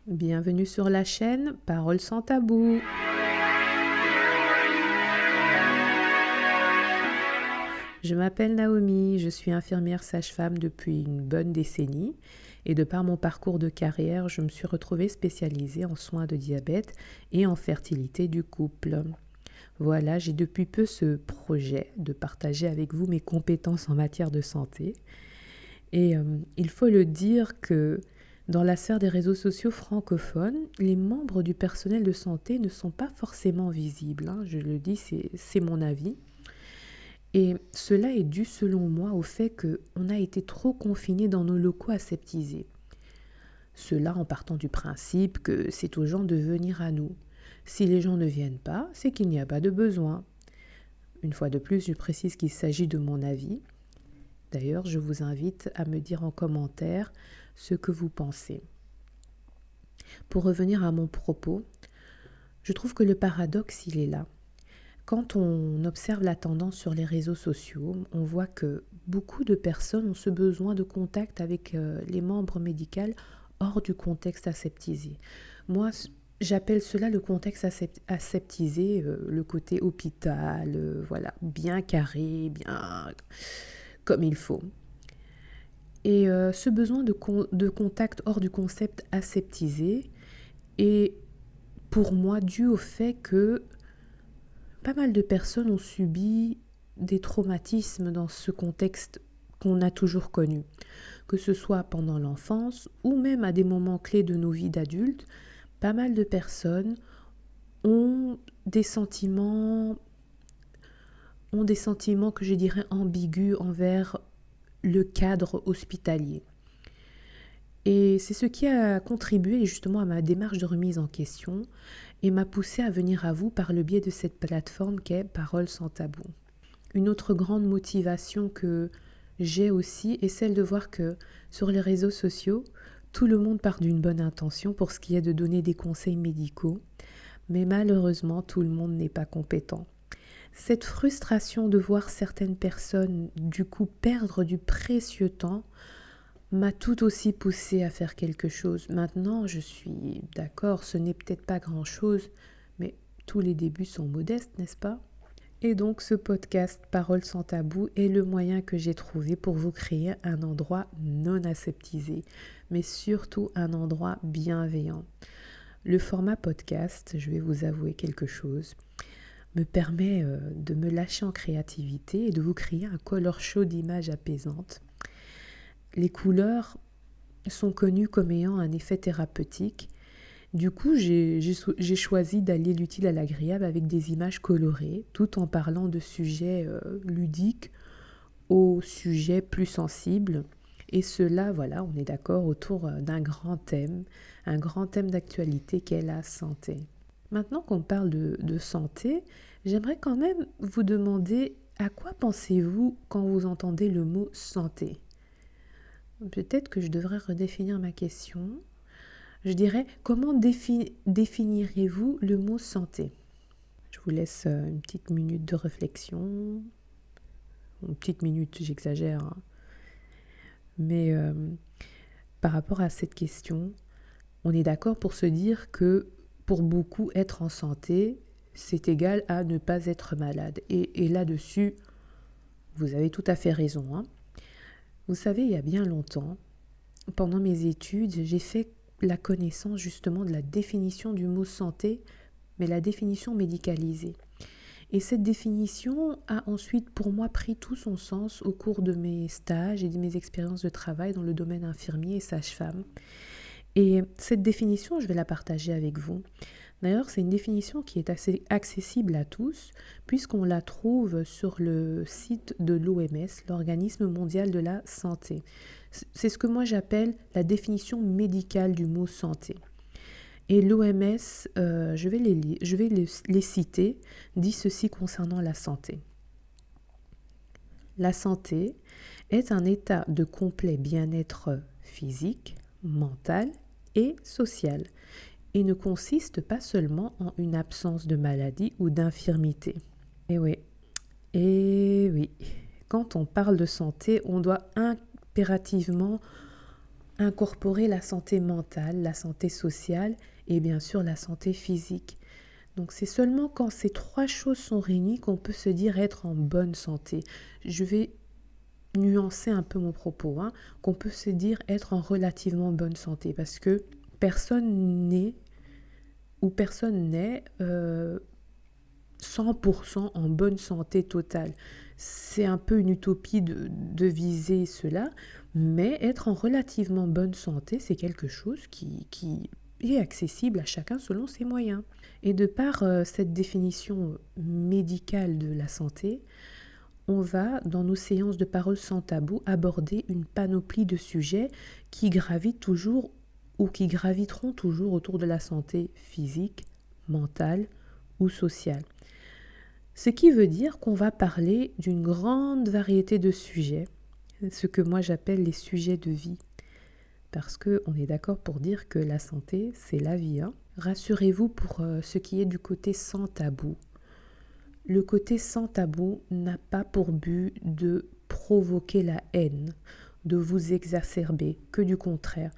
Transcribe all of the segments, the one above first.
Bienvenue sur la chaîne Paroles sans tabou. Je m'appelle Naomi, je suis infirmière sage-femme depuis une bonne décennie et de par mon parcours de carrière, je me suis retrouvée spécialisée en soins de diabète et en fertilité du couple. Voilà, j'ai depuis peu ce projet de partager avec vous mes compétences en matière de santé. Et il faut le dire que dans la sphère des réseaux sociaux francophones, les membres du personnel de santé ne sont pas forcément visibles. Je le dis, c'est mon avis. Et cela est dû, selon moi, au fait qu'on a été trop confinés dans nos locaux aseptisés. Cela en partant du principe que c'est aux gens de venir à nous. Si les gens ne viennent pas, c'est qu'il n'y a pas de besoin. Une fois de plus, je précise qu'il s'agit de mon avis. D'ailleurs, je vous invite à me dire en commentaire ce que vous pensez. Pour revenir à mon propos, je trouve que le paradoxe, il est là. Quand on observe la tendance sur les réseaux sociaux, on voit que beaucoup de personnes ont ce besoin de contact avec les membres médicaux hors du contexte aseptisé. Moi, j'appelle cela le contexte aseptisé, le côté hôpital, voilà, bien carré, bien comme il faut. Et ce besoin de contact hors du concept aseptisé est pour moi dû au fait que pas mal de personnes ont subi des traumatismes dans ce contexte qu'on a toujours connu, que ce soit pendant l'enfance ou même à des moments clés de nos vies d'adultes. Pas mal de personnes ont des sentiments que je dirais ambigus envers le cadre hospitalier. Et c'est ce qui a contribué justement à ma démarche de remise en question et m'a poussé à venir à vous par le biais de cette plateforme qu'est Paroles sans tabou. Une autre grande motivation que j'ai aussi est celle de voir que sur les réseaux sociaux, tout le monde part d'une bonne intention pour ce qui est de donner des conseils médicaux, mais malheureusement tout le monde n'est pas compétent. Cette frustration de voir certaines personnes du coup perdre du précieux temps m'a tout aussi poussée à faire quelque chose. Maintenant, je suis d'accord, ce n'est peut-être pas grand-chose, mais tous les débuts sont modestes, n'est-ce pas ? Et donc ce podcast Paroles sans tabou est le moyen que j'ai trouvé pour vous créer un endroit non aseptisé, mais surtout un endroit bienveillant. Le format podcast, je vais vous avouer quelque chose, me permet de me lâcher en créativité et de vous créer un color show d'images apaisantes. Les couleurs sont connues comme ayant un effet thérapeutique. Du coup, j'ai choisi d'allier l'utile à l'agréable avec des images colorées, tout en parlant de sujets ludiques aux sujets plus sensibles. Et cela, voilà, on est d'accord, autour d'un grand thème d'actualité qu'est la santé. Maintenant qu'on parle de santé, j'aimerais quand même vous demander à quoi pensez-vous quand vous entendez le mot santé ? Peut-être que je devrais redéfinir ma question. Je dirais, comment définiriez-vous le mot santé ? Je vous laisse une petite minute de réflexion. Une petite minute, j'exagère. Mais par rapport à cette question, on est d'accord pour se dire que pour beaucoup, être en santé, c'est égal à ne pas être malade. Et là-dessus, vous avez tout à fait raison. Vous savez, il y a bien longtemps, pendant mes études, j'ai fait la connaissance justement de la définition du mot santé, mais la définition médicalisée. Et cette définition a ensuite pour moi pris tout son sens au cours de mes stages et de mes expériences de travail dans le domaine infirmier et sage-femme. Et cette définition, je vais la partager avec vous. D'ailleurs, c'est une définition qui est assez accessible à tous, puisqu'on la trouve sur le site de l'OMS, l'Organisme mondial de la santé. C'est ce que moi j'appelle la définition médicale du mot santé. Et l'OMS, je vais les citer, dit ceci concernant la santé. La santé est un état de complet bien-être physique, mental et social, et ne consiste pas seulement en une absence de maladie ou d'infirmité. Et oui, quand on parle de santé, on doit impérativement incorporer la santé mentale, la santé sociale et bien sûr la santé physique. Donc c'est seulement quand ces trois choses sont réunies qu'on peut se dire être en bonne santé. Je vais nuancer un peu mon propos, qu'on peut se dire être en relativement bonne santé parce que personne n'est 100% en bonne santé totale. C'est un peu une utopie de viser cela, mais être en relativement bonne santé, c'est quelque chose qui est accessible à chacun selon ses moyens. Et de par cette définition médicale de la santé, on va, dans nos séances de parole sans tabou, aborder une panoplie de sujets qui gravitent toujours ou qui graviteront toujours autour de la santé physique, mentale ou sociale. Ce qui veut dire qu'on va parler d'une grande variété de sujets, ce que moi j'appelle les sujets de vie. Parce qu'on est d'accord pour dire que la santé, c'est la vie. Rassurez-vous pour ce qui est du côté sans tabou. Le côté sans tabou n'a pas pour but de provoquer la haine, de vous exacerber, que du contraire.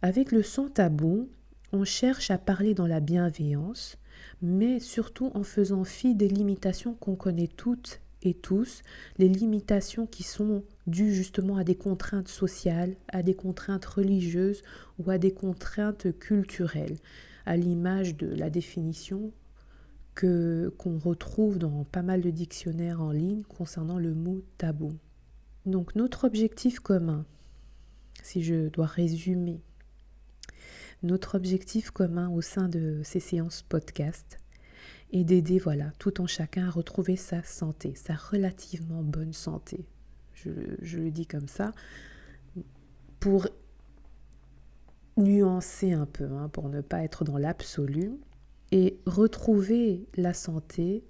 Avec le sans tabou, on cherche à parler dans la bienveillance, mais surtout en faisant fi des limitations qu'on connaît toutes et tous, les limitations qui sont dues justement à des contraintes sociales, à des contraintes religieuses ou à des contraintes culturelles, à l'image de la définition qu'on retrouve dans pas mal de dictionnaires en ligne concernant le mot tabou. Donc notre objectif commun, si je dois résumer, notre objectif commun au sein de ces séances podcast est d'aider tout en chacun à retrouver sa santé, sa relativement bonne santé. Je le dis comme ça, pour nuancer un peu, pour ne pas être dans l'absolu. Et retrouver la santé,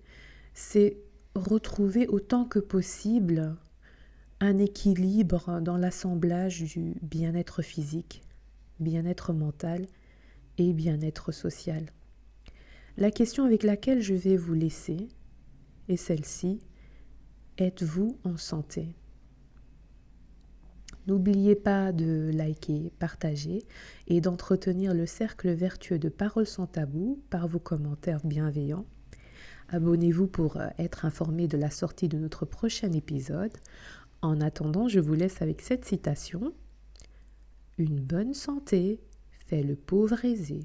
c'est retrouver autant que possible un équilibre dans l'assemblage du bien-être physique, bien-être mental et bien-être social. La question avec laquelle je vais vous laisser est celle-ci: êtes-vous en santé ? N'oubliez pas de liker, partager et d'entretenir le cercle vertueux de Paroles sans tabou par vos commentaires bienveillants. Abonnez-vous pour être informé de la sortie de notre prochain épisode. En attendant, je vous laisse avec cette citation: Une bonne santé fait le pauvre aisé.